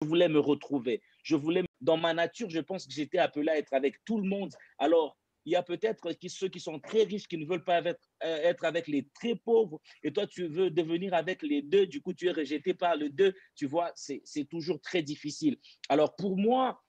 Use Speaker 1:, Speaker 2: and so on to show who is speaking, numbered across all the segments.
Speaker 1: voulais me retrouver. Dans ma nature, je pense que j'étais appelé à être avec tout le monde. Alors, il y a peut-être ceux qui sont très riches qui ne veulent pas être avec les très pauvres et toi, tu veux devenir avec les deux. Du coup, tu es rejeté par les deux. Tu vois, c'est toujours très difficile. Alors, pour moi,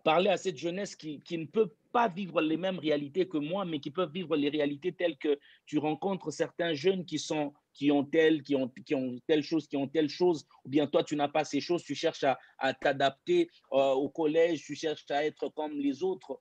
Speaker 1: parler à cette jeunesse qui ne peut pas vivre les mêmes réalités que moi, mais qui peuvent vivre les réalités telles que tu rencontres certains jeunes qui ont telle chose, qui ont telle chose, ou bien toi, tu n'as pas ces choses, tu cherches à t'adapter au collège, tu cherches à être comme les autres,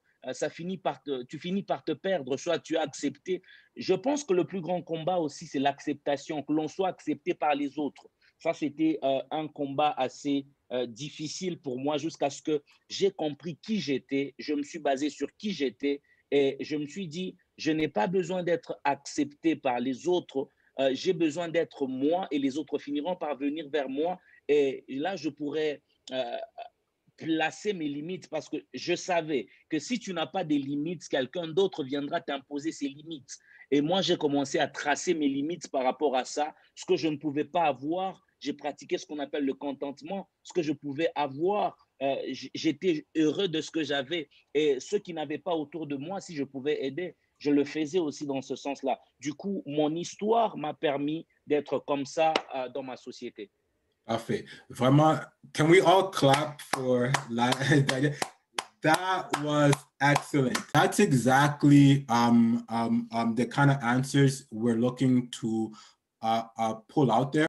Speaker 1: tu finis par te perdre, soit tu as accepté. Je pense que le plus grand combat aussi, c'est l'acceptation, que l'on soit accepté par les autres. Ça, c'était un combat assez difficile pour moi jusqu'à ce que j'ai compris qui j'étais, je me suis basé sur qui j'étais et je me suis dit, je n'ai pas besoin d'être accepté par les autres, j'ai besoin d'être moi et les autres finiront par venir vers moi et là, je pourrais placer mes limites parce que je savais que si tu n'as pas des limites, quelqu'un d'autre viendra t'imposer ses limites. Et moi, j'ai commencé à tracer mes limites par rapport à ça. Ce que je ne pouvais pas avoir, j'ai pratiqué ce qu'on appelle le contentement. Ce que je pouvais avoir, j'étais heureux de ce que j'avais. Et ceux qui n'avaient pas autour de moi, si je pouvais aider, je le faisais aussi dans ce sens-là. Du coup, mon histoire m'a permis d'être comme ça dans ma société.
Speaker 2: Parfait. Vraiment, can we all clap for that? That was excellent. That's exactly the kind of answers we're looking to pull out there.